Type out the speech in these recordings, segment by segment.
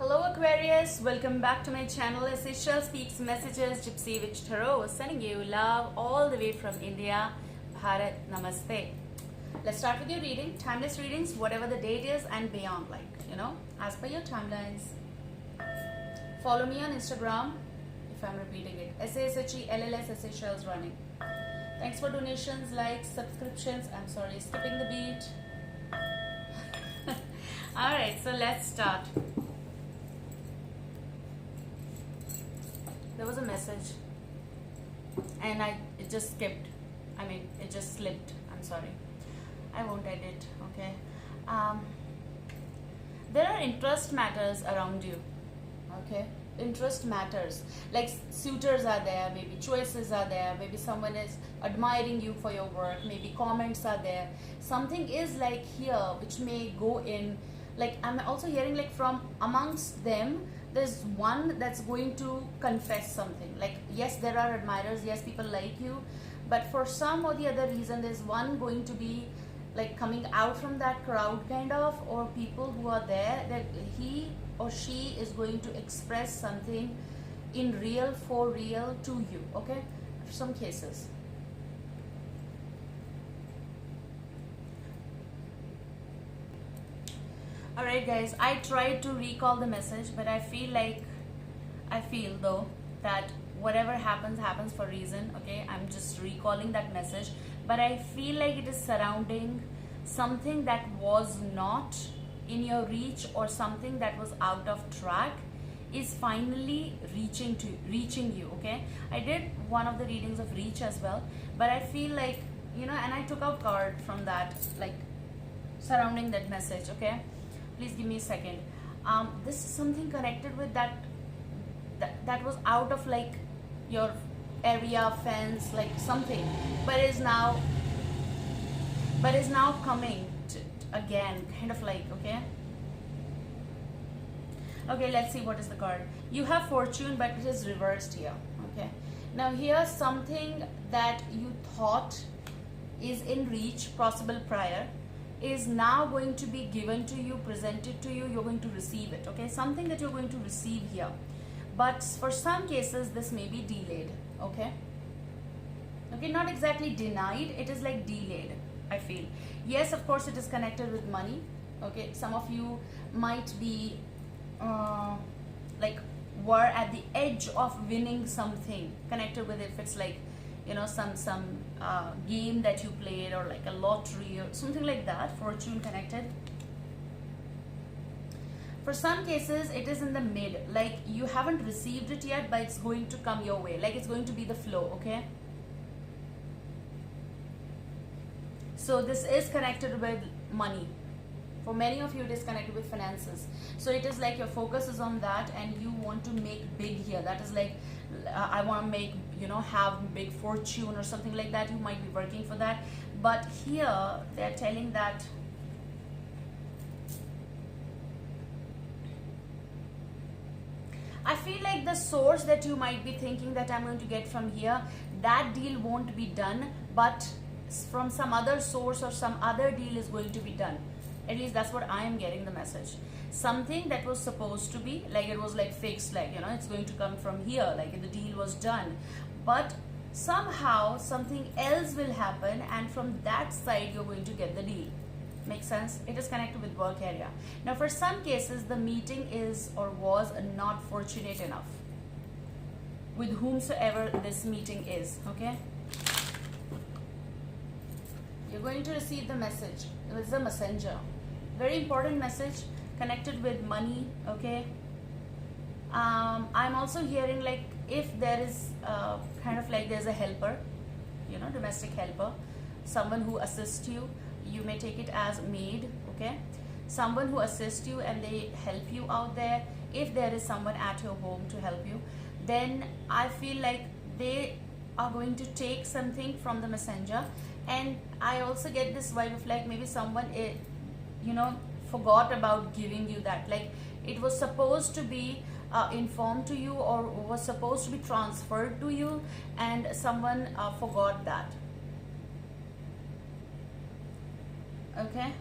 Hello Aquarius, welcome back to my channel. Essential Speaks Messages Gypsy Witch Tarot, sending you love all the way from India. Bharat Namaste. Let's start with your reading. Timeless readings, whatever the date is and beyond, as per your timelines. Follow me on Instagram, if I'm repeating it, SASHELLS Essentials Running. Thanks for donations, likes, subscriptions. I'm sorry, skipping the beat. Alright, so let's start. There was a message and it just skipped. It just slipped. I'm sorry. I won't edit, okay? There are interest matters around you, okay? Interest matters. Like suitors are there, maybe choices are there, maybe someone is admiring you for your work, maybe comments are there. Something is like here which may go in, like I'm also hearing like from amongst them, there's one that's going to confess something. Like, yes, there are admirers, yes, people like you, but for some or the other reason, there's one going to be like coming out from that crowd kind of, or people who are there, that he or she is going to express something in real, for real to you, okay? For some cases. Alright guys, I tried to recall the message, but I feel though that whatever happens for a reason, okay? I'm just recalling that message, but I feel like it is surrounding something that was not in your reach, or something that was out of track is finally reaching you, okay? I did one of the readings of reach as well, but I feel like, and I took out card from that, like surrounding that message, okay? Please give me a second. This is something connected with that was out of like your area, fence, like something, but is now coming to, again, kind of like, okay? Okay, let's see what is the card. You have fortune, but it is reversed here, okay? Now here's something that you thought is in reach, possible prior, is now going to be given to you, presented to you, you're going to receive it, okay? Something that you're going to receive here. But for some cases, this may be delayed, okay? Okay, not exactly denied, it is like delayed, I feel. Yes, of course, it is connected with money, okay? Some of you might be, were at the edge of winning something, connected with it, if it's like, some game that you played, or like a lottery or something like that, fortune connected. For some cases, it is in the mid, like you haven't received it yet, but it's going to come your way, like it's going to be the flow, okay? So this is connected with money. For many of you, it is connected with finances. So it is like your focus is on that, and you want to make big here. That is like, I want to make, have big fortune or something like that. You might be working for that. But here, they're telling that I feel like the source that you might be thinking that I'm going to get from here, that deal won't be done, but from some other source or some other deal is going to be done. At least that's what I am getting the message. Something that was supposed to be, like it was like fixed, like, it's going to come from here, like the deal was done. But somehow something else will happen, and from that side you're going to get the deal. Make sense? It is connected with work area. Now for some cases, the meeting is or was not fortunate enough with whomsoever this meeting is, okay? You're going to receive the message. It was a messenger. Very important message connected with money, okay? I'm also hearing like if there is kind of like there's a helper, domestic helper, someone who assists you. You may take it as maid, okay? Someone who assists you and they help you out there. If there is someone at your home to help you, then I feel like they are going to take something from the messenger. And I also get this vibe of like maybe someone, forgot about giving you that. Like it was supposed to be informed to you, or was supposed to be transferred to you, and someone forgot that. Okay?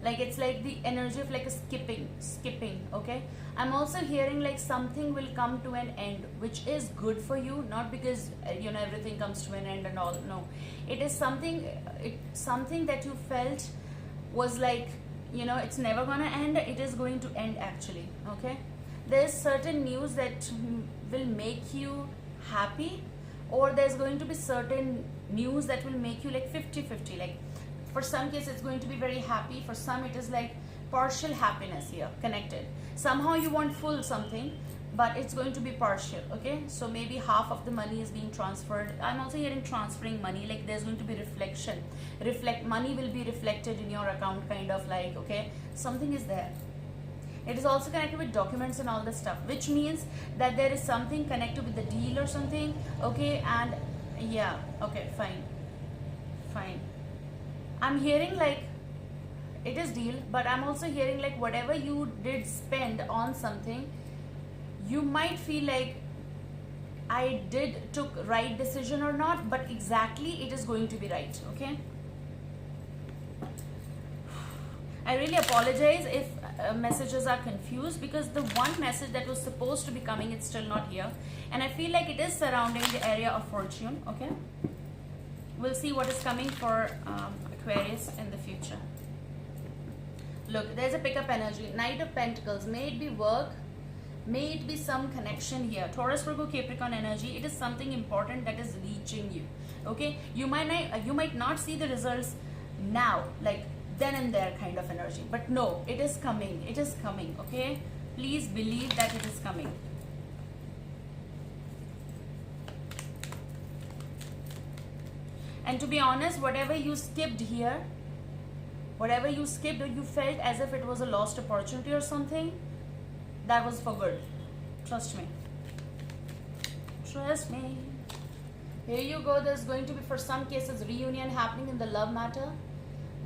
Like it's like the energy of like a skipping. Okay, I'm also hearing like something will come to an end, which is good for you, not because everything comes to an end and all. No, it is something that you felt was like, it's never gonna end. It is going to end actually. Okay, there's certain news that will make you happy, or there's going to be certain news that will make you like 50-50. Like for some cases it's going to be very happy, for some it is like partial happiness here connected. Somehow you want full something, but it's going to be partial. Okay, so maybe half of the money is being transferred. I'm also hearing transferring money, like there's going to be money will be reflected in your account, kind of like, okay, something is there. It is also connected with documents and all this stuff, which means that there is something connected with the deal or something. Okay, and yeah, okay, fine. I'm hearing like it is deal, but I'm also hearing like whatever you did spend on something, you might feel like I took right decision or not, but exactly it is going to be right. Okay, I really apologize if messages are confused, because the one message that was supposed to be coming, it's still not here, and I feel like it is surrounding the area of fortune. Okay, we'll see what is coming for Aquarius in the future. Look, there's a pickup energy, Knight of Pentacles. May it be work, may it be some connection here. Taurus, Virgo, Capricorn energy. It is something important that is reaching you. Okay, you might not see the results now, like then and there kind of energy, but no, it is coming. Okay, please believe that it is coming. And to be honest, whatever you skipped here, whatever you skipped or you felt as if it was a lost opportunity or something, that was for good. Trust me. Here you go. There's going to be, for some cases, reunion happening in the love matter.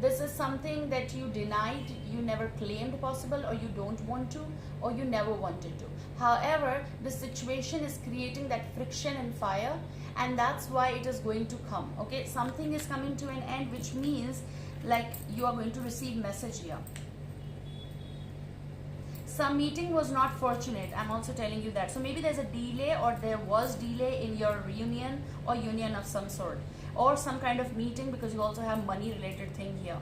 This is something that you denied, you never claimed possible, or you don't want to, or you never wanted to. However, the situation is creating that friction and fire, and that's why it is going to come. Okay, something is coming to an end, which means like you are going to receive message here. Some meeting was not fortunate, I'm also telling you that. So maybe there's a delay, or there was delay in your reunion or union of some sort, or some kind of meeting, because you also have money related thing here.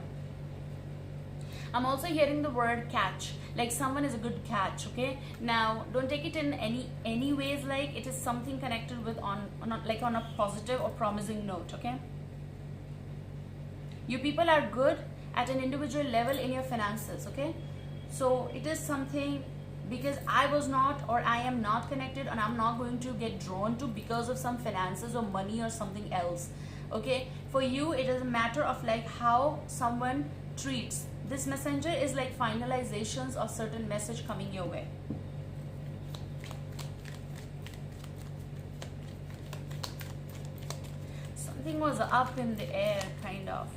I'm also hearing the word catch, like someone is a good catch. Okay, now don't take it in any ways, like it is something connected with on a positive or promising note. Okay, you people are good at an individual level in your finances. Okay, so it is something, because I was not, or I am not connected, and I'm not going to get drawn to because of some finances or money or something else. Okay, for you it is a matter of like how someone treats. This messenger is like finalizations of certain message coming your way. Something was up in the air, kind of.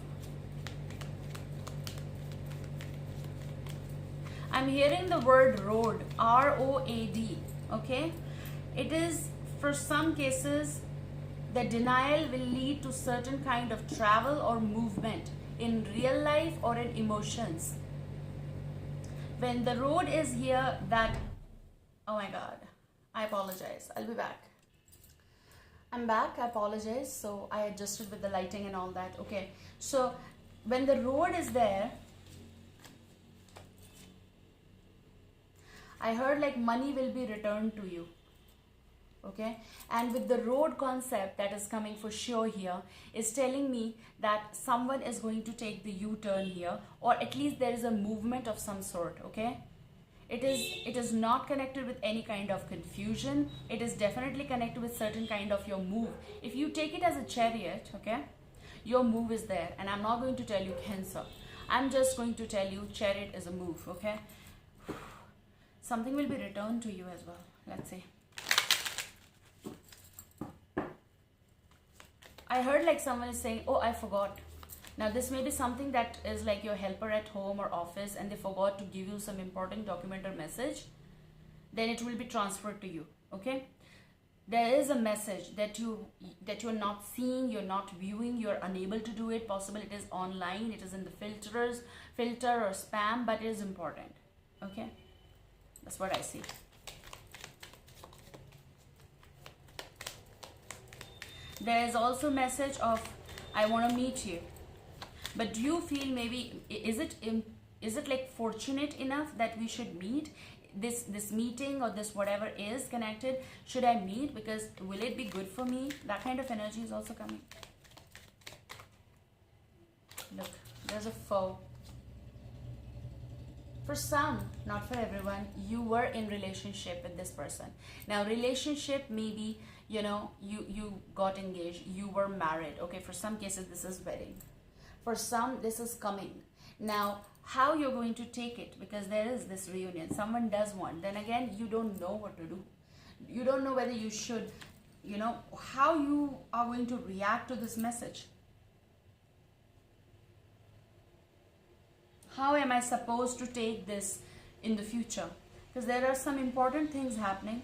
I'm hearing the word road, R-O-A-D. Okay, it is, for some cases, the denial will lead to certain kind of travel or movement in real life or in emotions. When the road is here, that, oh my God, I apologize. I'll be back. I'm back. I apologize. So I adjusted with the lighting and all that. Okay. So when the road is there, I heard like money will be returned to you. Okay, and with the road concept that is coming for sure here, is telling me that someone is going to take the U-turn here, or at least there is a movement of some sort. Okay, it is not connected with any kind of confusion. It is definitely connected with certain kind of your move. If you take it as a chariot, okay, your move is there, and I'm not going to tell you Cancer. I'm just going to tell you chariot is a move. Okay, something will be returned to you as well. Let's see. I heard like someone is saying, oh, I forgot. Now this may be something that is like your helper at home or office, and they forgot to give you some important document or message. Then it will be transferred to you. Okay, there is a message that you're not seeing, you're not viewing, you're unable to do it. Possible it is online, it is in the filter or spam, but it is important. Okay, that's what I see. There is also a message of I want to meet you, but do you feel maybe is it like fortunate enough that we should meet? This meeting or this whatever is connected, should I meet? Because will it be good for me? That kind of energy is also coming. Look, there's a foe. For some, not for everyone, you were in relationship with this person. Now relationship, maybe you got engaged, you were married. Okay, for some cases this is wedding, for some this is coming. Now how you're going to take it, because there is this reunion, someone does want, then again you don't know what to do. You don't know whether you should, how you are going to react to this message. How am I supposed to take this in the future? Because there are some important things happening.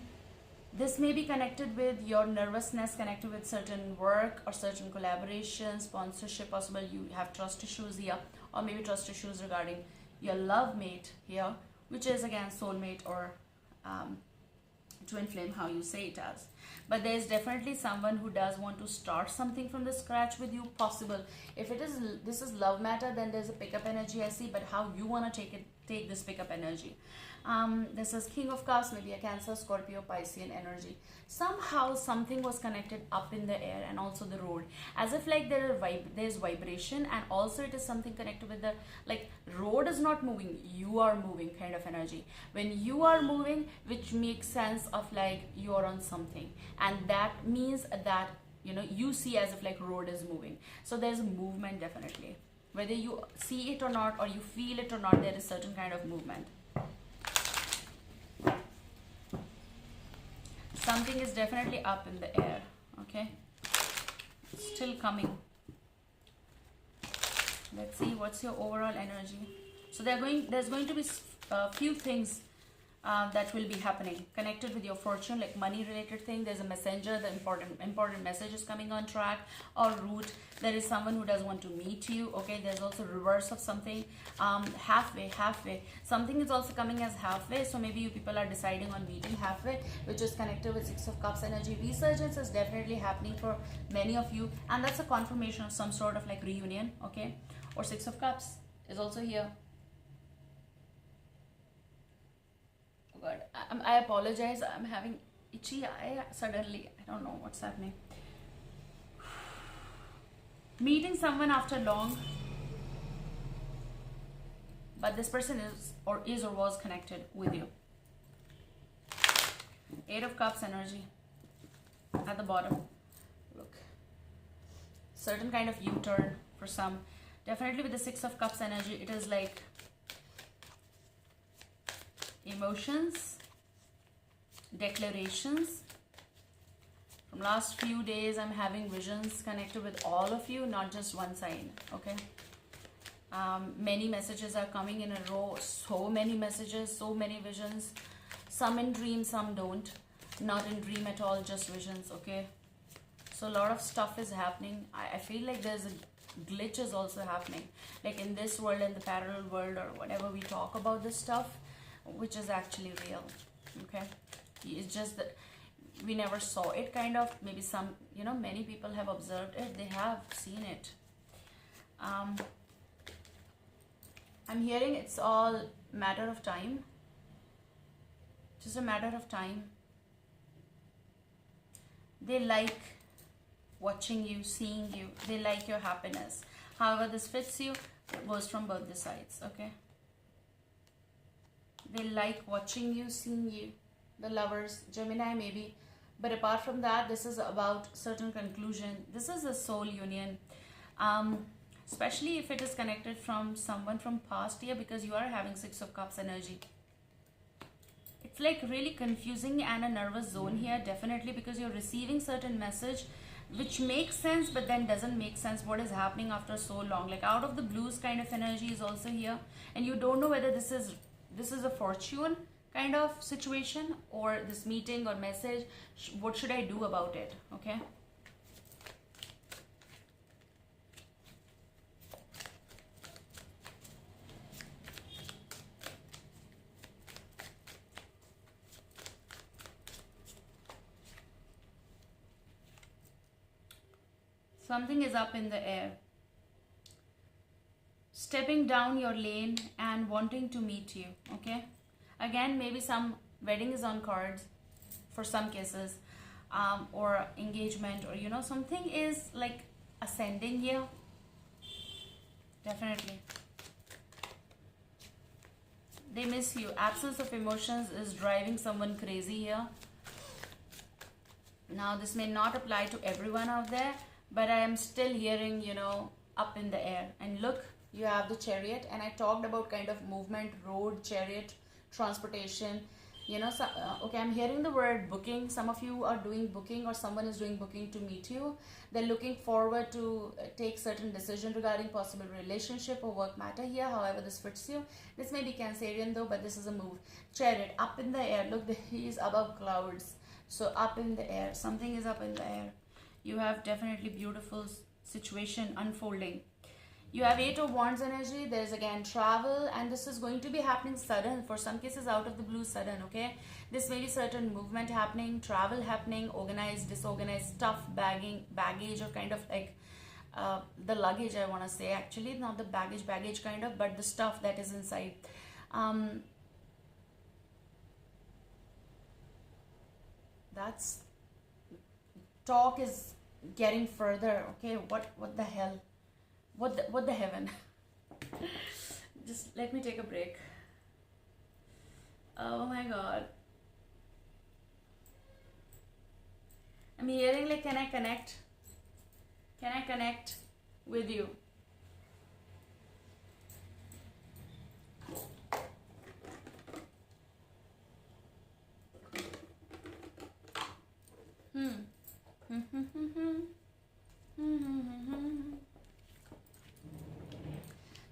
This may be connected with your nervousness, connected with certain work or certain collaboration, sponsorship. Possible you have trust issues here, or maybe trust issues regarding your love mate here, which is again soulmate or twin flame, how you say it as. But there is definitely someone who does want to start something from the scratch with you. Possible if this is love matter, then there's a pickup energy I see, but how you want to take this pickup energy. This is King of Cups, maybe a Cancer, Scorpio, Piscean energy. Somehow something was connected up in the air, and also the road, as if like there's vibration, and also it is something connected with the like road is not moving, you are moving kind of energy. When you are moving, which makes sense of like you are on something, and that means that you see as if like road is moving. So there's a movement definitely, whether you see it or not, or you feel it or not, there is certain kind of movement. Something is definitely up in the air. Okay, still coming. Let's see what's your overall energy. So there's going to be a few things that will be happening connected with your fortune, like money related thing. There's a messenger, the important message is coming on track or route. There is someone who does want to meet you. Okay, there's also reverse of something, halfway. Something is also coming as halfway, so maybe you people are deciding on meeting halfway, which is connected with Six of Cups energy. Resurgence is definitely happening for many of you, and that's a confirmation of some sort of like reunion. Okay, or Six of Cups is also here. God, I apologize, I'm having itchy eye suddenly. I don't know what's happening. Meeting someone after long, but this person is or was connected with you. Eight of Cups energy at the bottom. Look, certain kind of U-turn for some. Definitely with the Six of Cups energy, it is like emotions, declarations. From last few days, I'm having visions connected with all of you, not just one sign. Okay, many messages are coming in a row. So many messages, so many visions. Some in dream, some don't. Not in dream at all, just visions. Okay, so a lot of stuff is happening. I feel like there's a glitch is also happening, like in this world and the parallel world, or whatever we talk about this stuff, which is actually real. Okay, it's just that we never saw it, kind of. Maybe some, many people have observed it, they have seen it. I'm hearing it's all matter of time, just a matter of time. They like watching you, seeing you, they like your happiness. However this fits you, it goes from both the sides. Okay, they like watching you, seeing you, the lovers, Gemini maybe. But apart from that, this is about certain conclusion. This is a soul union, especially if it is connected from someone from past year, because you are having Six of Cups energy. It's like really confusing and a nervous zone here, definitely, because you're receiving certain message which makes sense but then doesn't make sense. What is happening after so long, like out of the blues kind of energy is also here, and you don't know whether this is a fortune kind of situation, or this meeting or message. What should I do about it? Okay. Something is up in the air. Stepping down your lane and wanting to meet you. Okay. Again, maybe some wedding is on cards for some cases, or engagement, or you know, something is like ascending here. Definitely. They miss you. Absence of emotions is driving someone crazy here. Now, this may not apply to everyone out there, but I am still hearing, you know, up in the air. And look, you have the Chariot, and I talked about kind of movement, road, chariot, transportation, you know. So, okay, I'm hearing the word booking. Some of you are doing booking, or someone is doing booking to meet you. They're looking forward to take certain decision regarding possible relationship or work matter here, however this fits you. This may be Cancerian though, but this is a move. Chariot, up in the air. Look, he is above clouds. So up in the air, something is up in the air. You have definitely beautiful situation unfolding. You have 8 of Wands energy. There's again travel, and this is going to be happening sudden, for some cases out of the blue, sudden. Okay, this may be certain movement happening, travel happening, organized, disorganized, stuff, baggage, or kind of like the luggage, I want to say, actually not the baggage kind of, but the stuff that is inside. That's talk is getting further. Okay, what the hell, what the heaven. Just let me take a break. Oh my god, I'm hearing like, can I connect with you?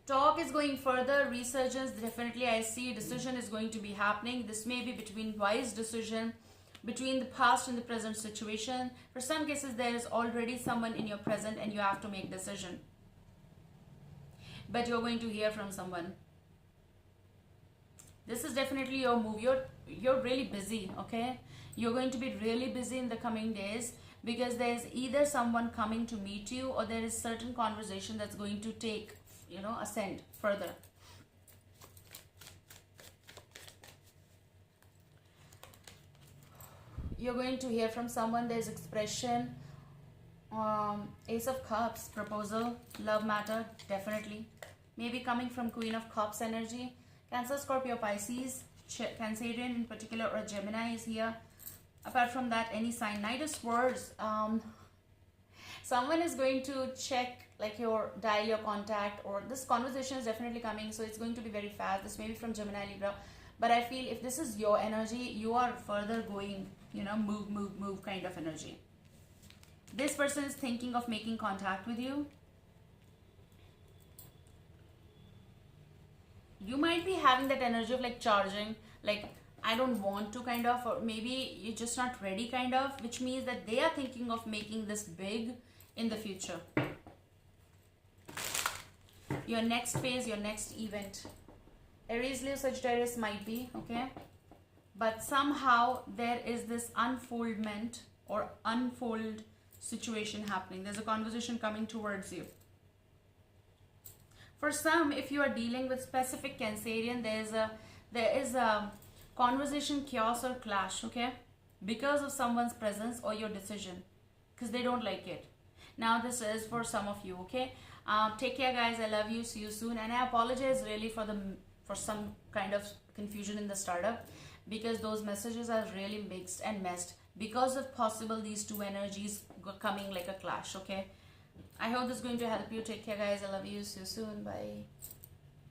Talk is going further, resurgence, definitely I see decision is going to be happening. This may be between wise decision, between the past and the present situation. For some cases, there is already someone in your present and you have to make decision. But you're going to hear from someone. This is definitely your move. You're really busy, okay? You're going to be really busy in the coming days, because there's either someone coming to meet you, or there is certain conversation that's going to take, you know, ascend further. You're going to hear from someone. There's expression, Ace of Cups, proposal, love matter, definitely. Maybe coming from Queen of Cups energy. Cancer, Scorpio, Pisces, Cancerian in particular, or Gemini is here. Apart from that, any sign. Knight of Swords. Someone is going to check, like, dial your contact, or this conversation is definitely coming, so it's going to be very fast. This may be from Gemini, Libra, but I feel if this is your energy, you are further going, you know, move kind of energy. This person is thinking of making contact with you. You might be having that energy of like charging, like I don't want to kind of, or maybe you're just not ready kind of, which means that they are thinking of making this big in the future. Your next phase, your next event. Aries, Leo, Sagittarius might be, okay? But somehow there is this unfoldment or unfold situation happening. There's a conversation coming towards you. For some, if you are dealing with specific Cancerian, there is a conversation chaos or clash, okay? Because of someone's presence or your decision, because they don't like it. Now this is for some of you, okay? Take care, guys. I love you. See you soon. And I apologize really for some kind of confusion in the startup, because those messages are really mixed and messed because of possible these two energies coming like a clash, okay? I hope this is going to help you. Take care, guys. I love you. See you soon. Bye.